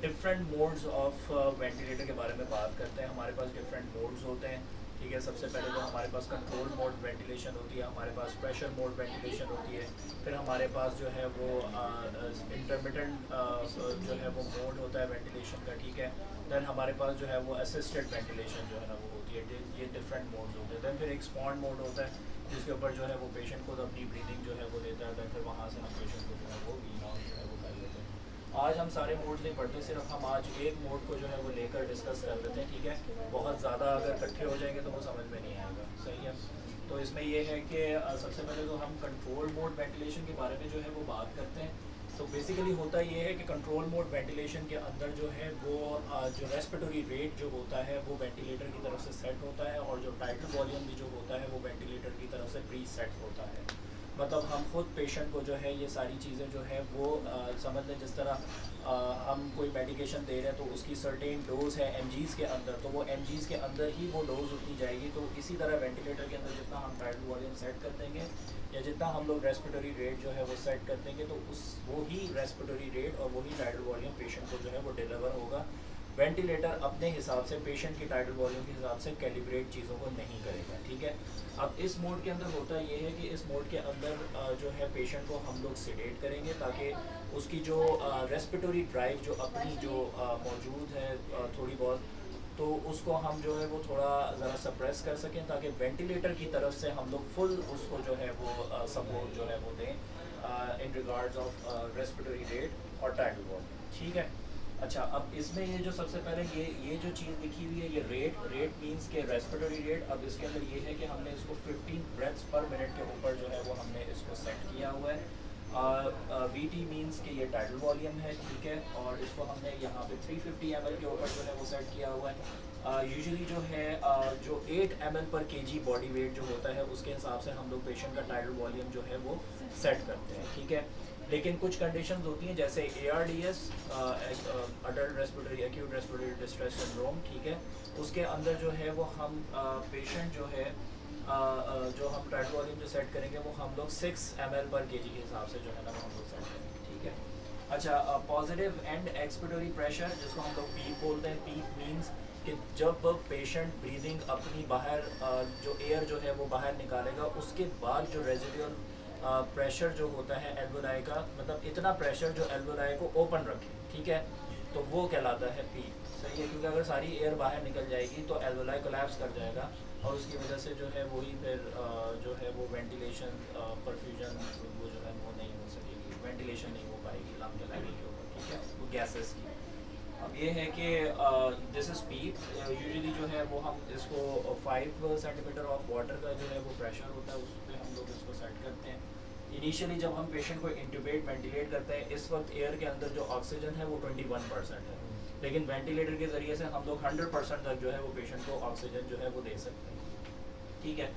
Different modes of ventilator के बारे में बात करते हैं। हमारे पास डिफरेंट मोड्स होते हैं, ठीक है। सबसे पहले तो हमारे पास कंट्रोल मोड वेंटिलेशन होती है, हमारे पास प्रेशर मोड वेंटिलेशन होती है, फिर हमारे पास जो है वो इंटरमिटेंट जो है वो मोड होता है वेंटिलेशन का, ठीक है। दैन हमारे पास जो है वो असिस्टेड वेंटिलेशन जो है ना वो होती है। ये डिफरेंट मोड्स होते हैं। दैन फिर एक स्पॉन्ड मोड होता है जिसके ऊपर जो है वो पेशेंट खुद अपनी ब्रीदिंग जो है वो देता है। दैन फिर वहाँ से हम पेशेंट को जो है वो वीन आउट जो है वो कर लेते हैं। आज हम सारे मोड्स नहीं पढ़ते, सिर्फ हम आज एक मोड को जो है वो लेकर डिस्कस कर लेते हैं, ठीक है। बहुत ज़्यादा अगर इकट्ठे हो जाएंगे तो वो समझ में नहीं आएगा, सही है। तो इसमें ये है कि सबसे पहले तो हम कंट्रोल मोड वेंटिलेशन के बारे में जो है वो बात करते हैं। तो बेसिकली होता ये है कि कंट्रोल मोड वेंटिलेशन के अंदर जो है वो जो रेस्पिरेटरी रेट जो होता है वो वेंटिलेटर की तरफ से सेट होता है, और जो टाइटल वॉल्यूम भी जो होता है वो वेंटिलेटर की तरफ से प्री सेट होता है। मतलब हम खुद पेशेंट को जो है ये सारी चीज़ें जो है वो समझ लें, जिस तरह हम कोई मेडिकेशन दे रहे हैं तो उसकी सर्टेन डोज है एमजीज़ के अंदर, तो वो एमजीज़ के अंदर ही वो डोज उतनी जाएगी। तो इसी तरह वेंटिलेटर के अंदर जितना हम टाइटल वॉल्यूम सेट कर देंगे या जितना हम लोग रेस्पिरेटरी रेट जो है वो सेट कर देंगे, तो उस वही रेस्पिरेटरी रेट और वही टाइटल वॉल्यूम पेशेंट को जो है वो डिलीवर होगा। वेंटिलेटर अपने हिसाब से पेशेंट की टाइटल वॉल्यूम के हिसाब से कैलिब्रेट चीज़ों को नहीं करेगा, ठीक है। अब इस मोड के अंदर होता ये है कि इस मोड के अंदर जो है पेशेंट को हम लोग सेडेट करेंगे ताकि उसकी जो रेस्पिरेटरी ड्राइव जो अपनी जो मौजूद है थोड़ी बहुत, तो उसको हम जो है वो थोड़ा ज़रा सप्रेस कर सकें ताकि वेंटिलेटर की तरफ से हम लोग फुल उसको जो है वो सपोर्ट जो है वो दें in regards of respiratory rate और टाइटल वॉल्यूम, ठीक है। अच्छा, अब इसमें ये जो सबसे पहले ये जो चीज़ लिखी हुई है ये रेट मींस के रेस्पिरेटरी रेट। अब इसके अंदर ये है कि हमने इसको 15 ब्रेथ्स पर मिनट के ऊपर जो है वो हमने इसको सेट किया हुआ है। वीटी मींस के ये टाइटल वॉल्यूम है, ठीक है। और इसको हमने यहाँ पे 350 ml के ऊपर जो है वो सेट किया हुआ है। यूजुअली जो है जो 8 ml पर केजी बॉडी वेट जो होता है उसके हिसाब से हम लोग पेशेंट का टाइटल वॉल्यूम जो है वो सेट करते हैं, ठीक है। लेकिन कुछ कंडीशंस होती हैं जैसे ARDS adult respiratory acute respiratory distress syndrome, ठीक है। उसके अंदर जो है वो हम पेशेंट जो है जो हम टाइटल वॉल्यूम जो सेट करेंगे वो हम लोग 6 ml पर केजी के हिसाब से जो है ना हम लोग सेट करेंगे, ठीक है। अच्छा, पॉजिटिव एंड एक्सपिरेटरी प्रेशर जिसको हम लोग पीक बोलते हैं। पीक मीन्स कि जब पेशेंट ब्रीदिंग अपनी बाहर जो एयर जो है वो बाहर निकालेगा उसके बाद जो रेजिडुअल प्रेशर जो होता है एल्वोलाई का, मतलब इतना प्रेशर जो एल्वोलाई को ओपन रखे, ठीक है, तो वो कहलाता है पीक, सही है। क्योंकि अगर सारी एयर बाहर निकल जाएगी तो एल्वोलाई कोलैप्स कर जाएगा और उसकी वजह से जो है वही फिर जो है वो वेंटिलेशन परफ्यूजन वो जो है वो नहीं हो सकेगी, वेंटिलेशन नहीं हो पाएगी लंग के लाइनिंग के ऊपर, ठीक है, वो गैसेस की। अब ये है कि दिस इज़ पीक। यूजुअली जो है वो हम इसको 5 सेंटीमीटर ऑफ वाटर का जो है वो प्रेशर होता है उस पर हम लोग इसको सेट करते हैं। इनिशियली जब हम पेशेंट को इंट्यूबेट वेंटिलेट करते हैं इस वक्त एयर के अंदर जो ऑक्सीजन है वो 21% है, लेकिन वेंटिलेटर के ज़रिए से हम लोग 100% तक जो है वो पेशेंट को ऑक्सीजन जो है वो दे सकते हैं, ठीक है।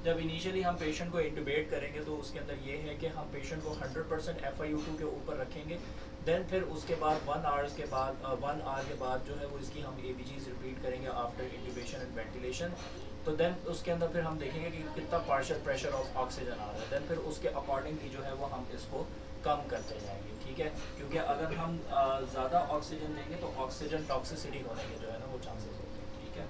जब इनिशियली हम पेशेंट को इंट्यूबेट करेंगे तो उसके अंदर ये है कि हम पेशेंट को 100% FiO2 के ऊपर रखेंगे। देन फिर उसके बाद 1 आवर्स के बाद 1 आवर के बाद जो है वो इसकी हम ABGs रिपीट करेंगे आफ्टर इंट्यूबेशन एंड वेंटिलेशन। तो देन उसके अंदर फिर हम देखेंगे कि कितना पार्शियल प्रेशर ऑफ ऑक्सीजन आ रहा है। देन फिर उसके अकॉर्डिंगली जो है वो हम इसको कम करते जाएंगे, ठीक है। क्योंकि अगर हम ज़्यादा ऑक्सीजन देंगे तो ऑक्सीजन टॉक्सिसिटी होने के जो है ना वो चांसेस होते हैं, ठीक है।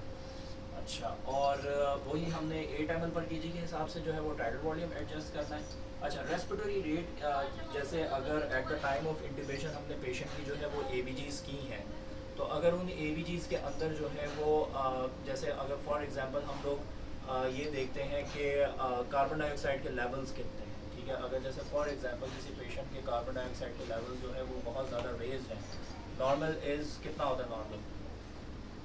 अच्छा, और वही हमने 8 ml पर केजी के हिसाब से जो है वो टाइटल वॉल्यूम एडजस्ट करना है। अच्छा, रेस्पिरेटरी रेट जैसे अगर at the time of intubation हमने पेशेंट की जो है वो ABGs की हैं, तो अगर उन ABGs के अंदर जो है वो जैसे अगर फॉर एग्जांपल हम लोग ये देखते हैं कि कार्बन डाइऑक्साइड के लेवल्स कितने हैं, ठीक है। अगर जैसे फॉर एग्जांपल किसी पेशेंट के कार्बन डाइऑक्साइड के लेवल्स जो है वो बहुत ज़्यादा रेज्ड हैं, नॉर्मल इज़ कितना होता है नॉर्मल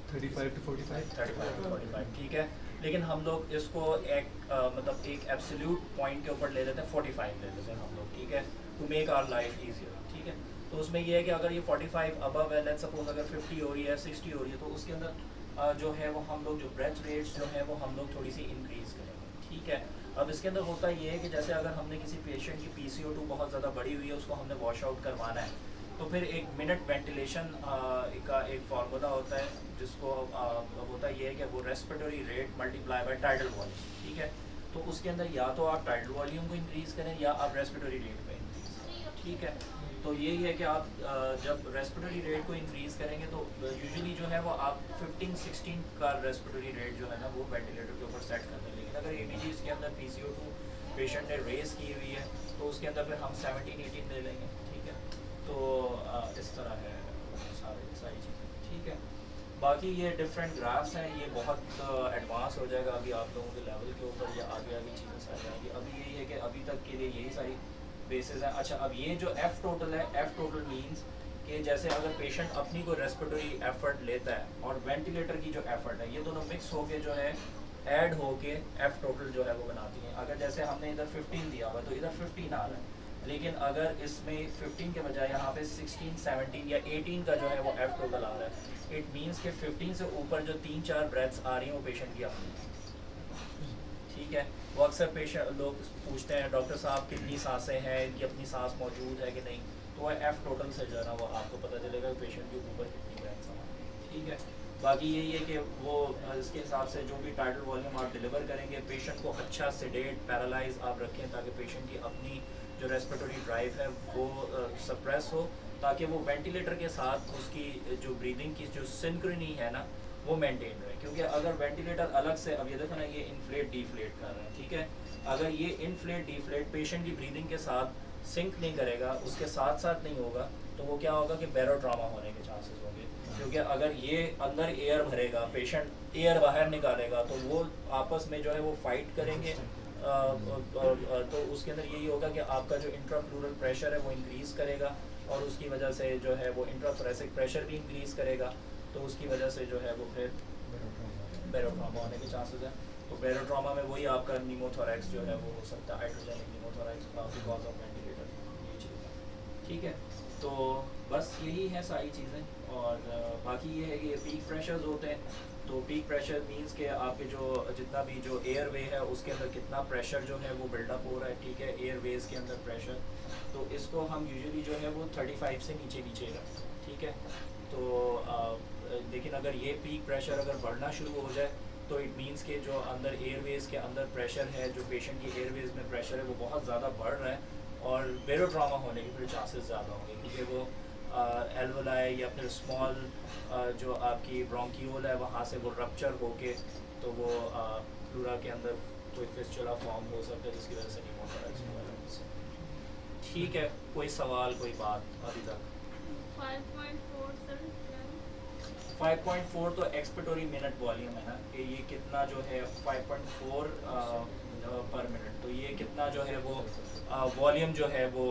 35 to 45, 35 to 45, ठीक है। लेकिन हम लोग इसको एक मतलब एक एब्सोल्यूट पॉइंट के ऊपर ले लेते हैं, 45 ले लेते हैं हम लोग, ठीक है, to make our life easier, ठीक है। तो उसमें ये है कि अगर ये 45 अबव है, लेट्स सपोज अगर 50 हो रही है 60 हो रही है, तो उसके अंदर जो है वो हम लोग जो ब्रेथ रेट्स जो है वो हम लोग थोड़ी सी इंक्रीज़ करेंगे, ठीक है। अब इसके अंदर होता ये है कि जैसे अगर हमने किसी पेशेंट की PCO2 बहुत ज़्यादा बढ़ी हुई है उसको हमने वॉश आउट करवाना है, तो फिर एक मिनट वेंटिलेशन का एक फार्मूला होता है जिसको होता ये है कि वो respiratory rate multiply by title volume, ठीक है। तो उसके अंदर या तो आप टाइटल वॉल्यूम को इंक्रीज़ करें या आप रेस्पिरेटरी रेट को इंक्रीज़ करें, ठीक है। तो यही है कि आप जब रेस्पिरेटरी रेट को इंक्रीज़ करेंगे तो यूजुअली जो है वो आप 15-16 का रेस्पिरेटरी रेट जो है ना वो वेंटिलेटर के ऊपर सेट करते हैं। लेकिन अगर ABG इसके अंदर PCO2 पेशेंट ने रेस की हुई है तो उसके अंदर फिर हम 17-18 ले लेंगे। ठीक है, तो इस तरह है सारी चीज़ें। ठीक है, बाकी ये डिफरेंट ग्राफ्स हैं, ये बहुत एडवांस हो जाएगा अभी आप लोगों के लेवल के ऊपर, या आगे आगे चीज़ें सारी जाएंगी। अभी यही है कि अभी तक के लिए यही सारी बेसिस हैं। अच्छा, अब ये जो F टोटल है, F टोटल मीन्स कि जैसे अगर पेशेंट अपनी कोई रेस्पिरेटरी एफर्ट लेता है और वेंटिलेटर की जो एफर्ट है, ये दोनों मिक्स होके जो है ऐड होके F टोटल जो है वो बनाती हैं। अगर जैसे हमने इधर 15 दिया हुआ तो इधर 15 आ रहा है, लेकिन अगर इसमें 15 के बजाय यहाँ पे 16, 17 या 18 का जो है वो F टोटल आ रहा है, इट मीन्स कि 15 से ऊपर जो 3-4 ब्रेथ्स आ रही हैं वो पेशेंट की अपनी। ठीक है, वो अक्सर पेशेंट लोग पूछते हैं डॉक्टर साहब कितनी सांसें हैं, इनकी अपनी सांस मौजूद है कि नहीं, तो वह F टोटल से जो है ना वो आपको पता चलेगा कि पेशेंट के ऊपर कितनी ब्रेथ्स आ रही हैं। ठीक है, बाकी यही है कि वो इसके हिसाब से जो भी टाइटल वॉल्यूम आप डिलीवर करेंगे, पेशेंट को अच्छा सेडेट पैरालाइज आप रखें ताकि पेशेंट की अपनी जो रेस्पिरेटरी ड्राइव है वो सप्रेस हो, ताकि वो वेंटिलेटर के साथ उसकी जो ब्रीदिंग की जो सिंक्रोनी है ना वो मेंटेन रहे। क्योंकि अगर वेंटिलेटर अलग से, अब ये देखो ना, ये इन्फ्लेट डिफ्लेट कर रहे हैं। ठीक है, अगर ये इन्फ्लेट डिफ्लेट पेशेंट की ब्रीदिंग के साथ सिंक नहीं करेगा, उसके साथ साथ नहीं होगा, तो वो क्या होगा कि बैरोट्रामा होने के चांसेस होंगे। क्योंकि अगर ये अंदर एयर भरेगा, पेशेंट एयर बाहर निकालेगा, तो वो आपस में जो है वो फाइट करेंगे। तो उसके अंदर यही होगा कि आपका जो इंट्राप्लूरल प्रेशर है वो इंक्रीज़ करेगा और उसकी वजह से जो है वो इंट्राथोरेसिक प्रेशर भी इंक्रीज़ करेगा, तो उसकी वजह से जो है वो फिर बैरोट्रामा होने के चांसेस हैं। तो बैरोट्रामा में वही आपका नीमोथोरैक्स जो है वो हो सकता है, हाइड्रोजेनिक नीमोथोरैक्स बिकॉज ऑफ वेंटिलेटर, ये चीज़। ठीक है, तो बस यही है सारी चीज़ें। और बाकी ये है कि ये पीक प्रेशर्स होते हैं, तो पीक प्रेशर मींस के आपके जो जितना भी जो एयर वे है उसके अंदर कितना प्रेशर जो है वो बिल्डअप हो रहा है। ठीक है, एयर वेज के अंदर प्रेशर, तो इसको हम यूजुअली जो है वो 35 से नीचे नीचे रखते हैं। ठीक है, तो लेकिन अगर ये पीक प्रेशर अगर बढ़ना शुरू हो जाए तो इट मीन्स के जो अंदर एयरवेज के अंदर प्रेशर है, जो पेशेंट की एयरवेज में प्रेशर है वो बहुत ज़्यादा बढ़ रहा है और बैरोट्रामा होने के फिर चांसेस ज़्यादा होंगे। क्योंकि वो एल्वोलाई या फिर स्मॉल जो आपकी ब्रोंकियोल है वहाँ से वो रप्चर होके तो वो प्लूरा के अंदर कोई फिस्चुला फॉर्म हो सकता है जिसकी वजह से नीमोथोरैक्स हो। ठीक है, कोई सवाल, कोई बात अभी तक? 5.4 सर, 5.4 तो एक्सपेटोरी मिनट वॉल्यूम है ना, कि ये कितना जो है 5.4 पर मिनट, तो ये कितना जो है वो वॉल्यूम जो है वो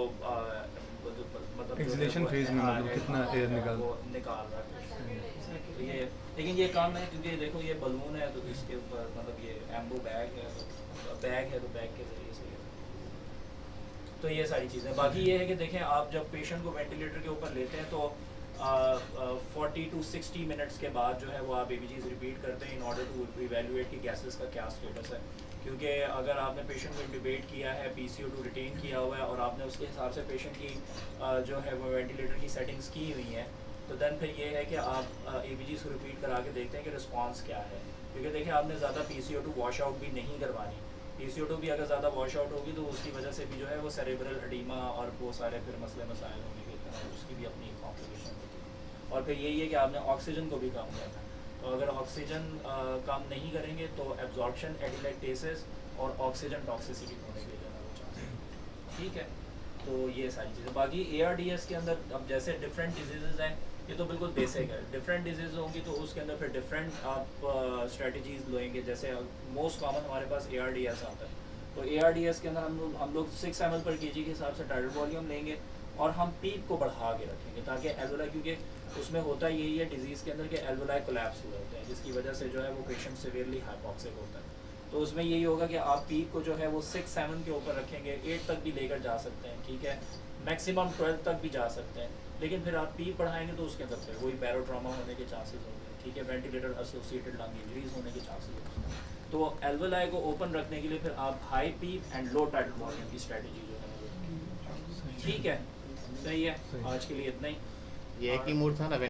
मतलब एक्सलेशन फेज में मतलब कितना एयर निकाल रहा है। तो ये लेकिन ये कम है क्योंकि देखो ये बलून है तो इसके ऊपर मतलब ये एम्बो बैग है तो बैग के जरिए से तो ये सारी चीज़ें। बाकी ये है कि देखें आप जब पेशेंट को वेंटिलेटर के ऊपर लेते हैं तो 40 to 60 मिनट्स के बाद जो है वो आप ABGs रिपीट करते हैं इन ऑर्डर टू इवेल्युएट कि गैसेस का क्या स्टेटस है। क्योंकि अगर आपने पेशेंट को इंट्यूबेट किया है, PCO2 रिटेन किया हुआ है और आपने उसके हिसाब से पेशेंट की जो है वो वेंटिलेटर की सेटिंग्स की हुई हैं, तो दैन फिर ये है कि आप ABGs को रिपीट करा के देखते हैं कि रिस्पॉन्स क्या है। क्योंकि देखिए आपने ज़्यादा PCO2 वॉश आउट भी नहीं करवानी। PCO2 भी अगर ज़्यादा वॉश आउट होगी तो उसकी वजह से भी जो है वो सेरेब्रल एडीमा और वो सारे फिर मसले मसाइल होने के उसकी भी अपनी कॉम्प्लिकेशन होती है। और फिर यही है कि आपने ऑक्सीजन को भी कम करना है, तो अगर ऑक्सीजन कम नहीं करेंगे तो एब्जॉर्प्शन एडिलेक्टेसिस और ऑक्सीजन टॉक्सिसिटी होने के जो है वो चांस। ठीक है, तो ये सारी चीज़ें। बाकी ARDS के अंदर अब जैसे डिफरेंट डिजीज़ हैं, ये तो बिल्कुल बेसिक है। डिफरेंट डिजीज़ होंगी तो उसके अंदर फिर डिफरेंट आप स्ट्रेटजीज लेंगे। जैसे मोस्ट कॉमन हमारे पास ARDS आता है, तो ARDS के अंदर हम लोग 6 ml पर kg के हिसाब से टाइटल वॉल्यूम लेंगे और हम पीक को बढ़ा के रखेंगे ताकि एल्वोलाई, क्योंकि उसमें होता यही है डिजीज़ के अंदर के एल्वोलाई कोलैप्स हुए होते हैं जिसकी वजह से जो है वो पेशेंट सिवियरली हाइपॉक्सिक होता है। तो उसमें यही होगा कि आप पीक को जो है वो 6-7 के ऊपर रखेंगे, 8 तक भी लेकर जा सकते हैं। ठीक है, मैक्सिमम 12 तक भी जा सकते हैं, लेकिन फिर आप पीक बढ़ाएंगे तो उसके अंदर फिर वही बैरोट्रामा होने के चांसेस होंगे। ठीक है, वेंटिलेटर एसोसिएटेड लंग इंजरीज होने के चांसेस होते हैं। तो एल्वोलाई को ओपन रखने के लिए फिर आप high peak and low title volume की स्ट्रेटजी जो है वो। ठीक है, सही है, आज के लिए इतना ही। ये एक ही मूड था ना।